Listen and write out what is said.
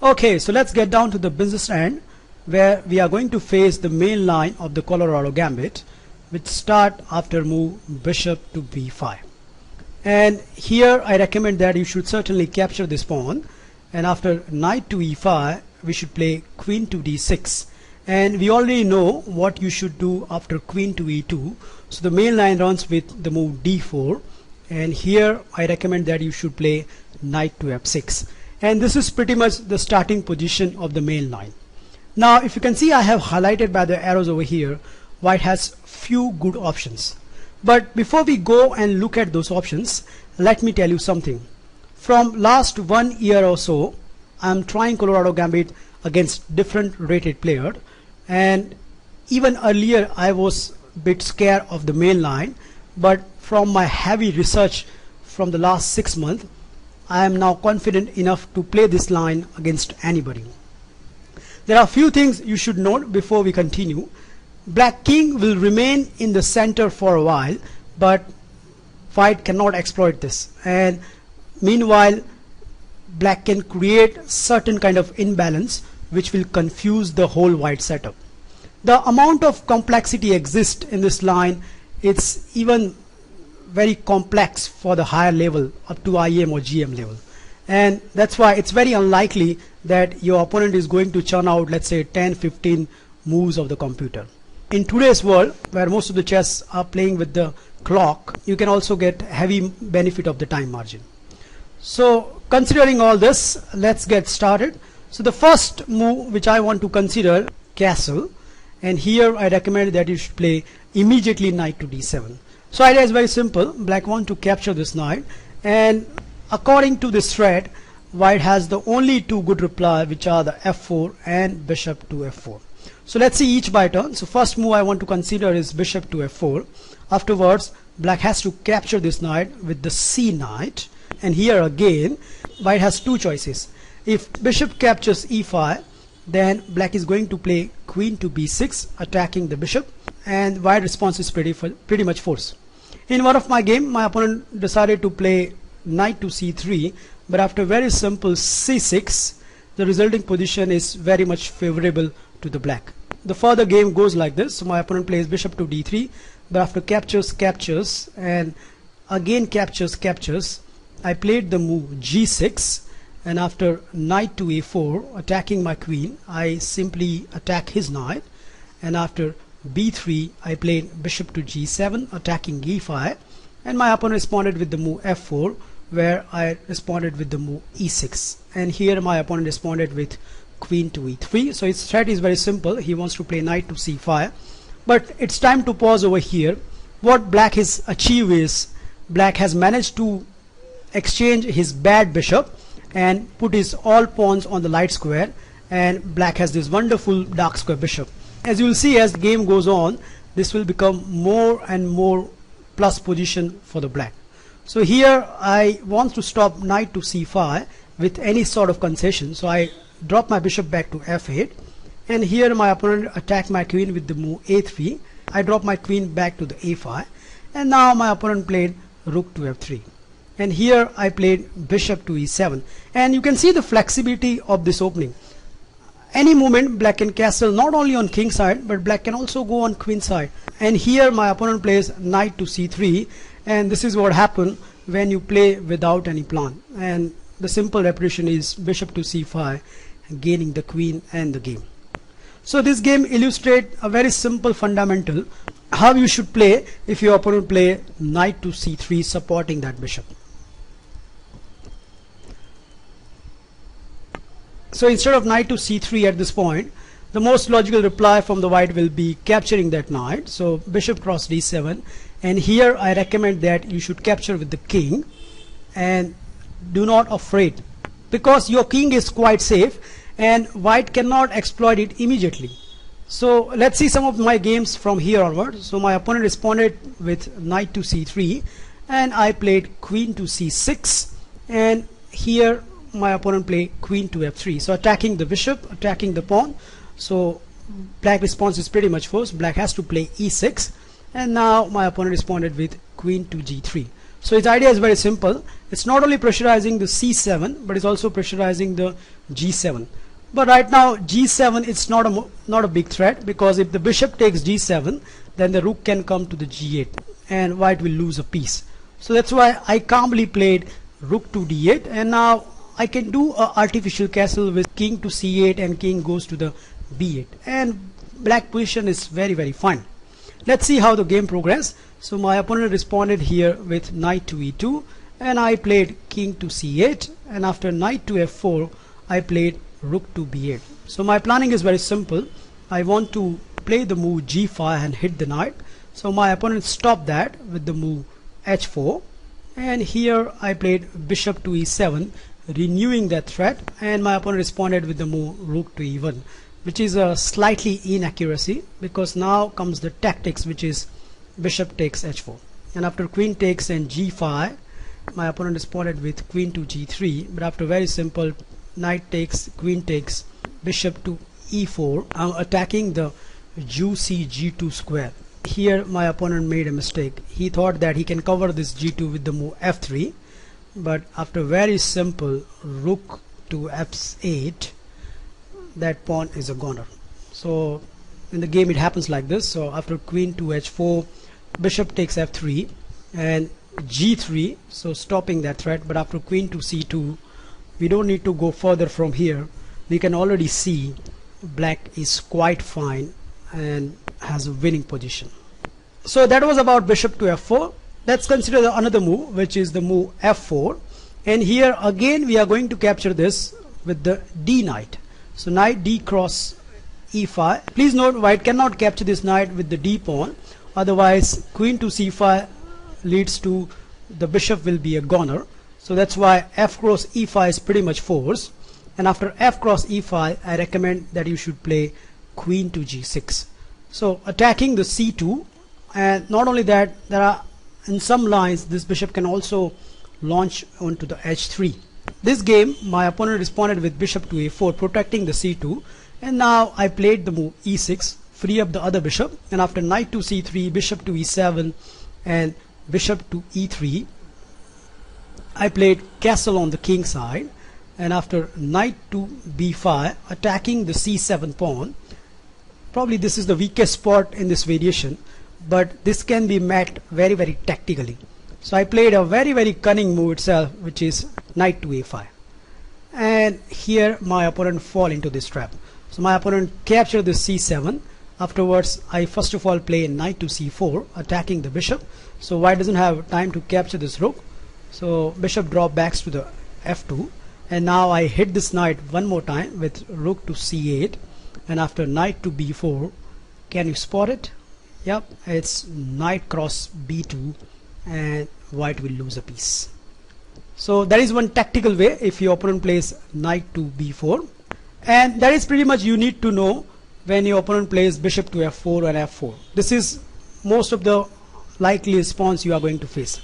Okay, so let's get down to the business end, where we are going to face the main line of the Colorado Gambit, which start after move bishop to b5. And here I recommend that you should certainly capture this pawn, and after knight to e5 we should play queen to d6. And we already know what you should do after queen to e2, so the main line runs with the move d4, and here I recommend that you should play knight to f6. And this is pretty much the starting position of the main line. Now if you can see, I have highlighted by the arrows over here, white has few good options. But before we go and look at those options, let me tell you something. From last 1 year or so, I'm trying Colorado Gambit against different rated players, and even earlier I was a bit scared of the main line, but from my heavy research from the last 6 months, I am now confident enough to play this line against anybody. There are a few things you should note before we continue. Black king will remain in the center for a while, but white cannot exploit this, and meanwhile black can create certain kind of imbalance which will confuse the whole white setup. The amount of complexity exists in this line, it's even very complex for the higher level up to IM or GM level, and that's why it's very unlikely that your opponent is going to churn out, let's say, 10-15 moves of the computer. In today's world, where most of the chess are playing with the clock, you can also get heavy benefit of the time margin. So considering all this, let's get started. So the first move which I want to consider, castle, and here I recommend that you should play immediately knight to d7. So idea is very simple. Black want to capture this knight, and according to this thread, white has the only two good reply, which are the f4 and bishop to f4. So let's see each by turn. So first move I want to consider is bishop to f4. Afterwards black has to capture this knight with the c knight, and here again white has two choices. If bishop captures e5, then black is going to play queen to b6, attacking the bishop, and white response is pretty much force. In one of my game, my opponent decided to play knight to c3, but after very simple c6, the resulting position is very much favorable to the black. The further game goes like this. So my opponent plays bishop to d3, but after captures, and again captures, I played the move g6, and after knight to a4, attacking my queen, I simply attack his knight, and after b3 I played bishop to g7, attacking e5, and my opponent responded with the move f4, where I responded with the move e6, and here my opponent responded with queen to e3. So his threat is very simple. He wants to play knight to c5, but it's time to pause over here. What black has achieved is black has managed to exchange his bad bishop and put his all pawns on the light square, and black has this wonderful dark square bishop. As you will see, as the game goes on, this will become more and more plus position for the black. So here I want to stop knight to c5 with any sort of concession, so I drop my bishop back to f8, and here my opponent attacked my queen with the move a3. I drop my queen back to the a5, and now my opponent played rook to f3, and here I played bishop to e7, and you can see the flexibility of this opening. Any moment black can castle not only on king side, but black can also go on queen side, and here my opponent plays knight to c3, and this is what happens when you play without any plan, and the simple repetition is bishop to c5, gaining the queen and the game. So this game illustrates a very simple fundamental how you should play if your opponent play knight to c3 supporting that bishop. So instead of knight to c3 at this point, the most logical reply from the white will be capturing that knight. So bishop cross d7, and here I recommend that you should capture with the king, and do not afraid, because your king is quite safe and white cannot exploit it immediately. So let's see some of my games from here onward. So my opponent responded with knight to c3, and I played queen to c6, and here my opponent played queen to f3, so attacking the bishop, attacking the pawn. So black response is pretty much forced. Black has to play e6, and now my opponent responded with queen to g3. So its idea is very simple. It's not only pressurizing the c7, but it's also pressurizing the g7. But right now g7, it's not a big threat, because if the bishop takes g7, then the rook can come to the g8 and white will lose a piece. So that's why I calmly played rook to d8, and now I can do a artificial castle with king to c8 and king goes to the b8, and black position is very fine. Let's see how the game progressed. So my opponent responded here with knight to e2, and I played king to c8, and after knight to f4 I played rook to b8. So my planning is very simple. I want to play the move g5 and hit the knight. So my opponent stopped that with the move h4, and here I played bishop to e7, renewing that threat, and my opponent responded with the move rook to e1, which is a slightly inaccuracy, because now comes the tactics, which is bishop takes h4, and after queen takes and g5 my opponent responded with queen to g3, but after very simple knight takes, queen takes, bishop to e4, I'm attacking the juicy g2 square. Here my opponent made a mistake. He thought that he can cover this g2 with the move f3, but after very simple rook to f8, that pawn is a goner. So in the game it happens like this. So after queen to h4, bishop takes f3 and g3, so stopping that threat. But after queen to c2, we don't need to go further from here. We can already see black is quite fine and has a winning position. So that was about bishop to f4. Let's consider another move, which is the move f4, and here again we are going to capture this with the d knight. So knight d cross e5. Please note, white cannot capture this knight with the d pawn, otherwise queen to c5 leads to the bishop will be a goner. So that's why f cross e5 is pretty much forced, and after f cross e5 I recommend that you should play queen to g6. So attacking the c2, and not only that, there are in some lines this bishop can also launch onto the h3. This game my opponent responded with bishop to a4, protecting the c2, and now I played the move e6, free up the other bishop, and after knight to c3, bishop to e7 and bishop to e3, I played castle on the king side, and after knight to b5, attacking the c7 pawn. Probably this is the weakest spot in this variation, but this can be met very tactically. So I played a very cunning move itself, which is knight to a5, and here my opponent fall into this trap. So my opponent captured the c7. Afterwards I first of all play knight to c4, attacking the bishop. So white doesn't have time to capture this rook, so bishop drop backs to the f2, and now I hit this knight one more time with rook to c8, and after knight to b4, can you spot it? Yep, it's knight cross b2, and white will lose a piece. So that is one tactical way if your opponent plays knight to b4, and that is pretty much you need to know when your opponent plays bishop to f4 and f4. This is most of the likely response you are going to face.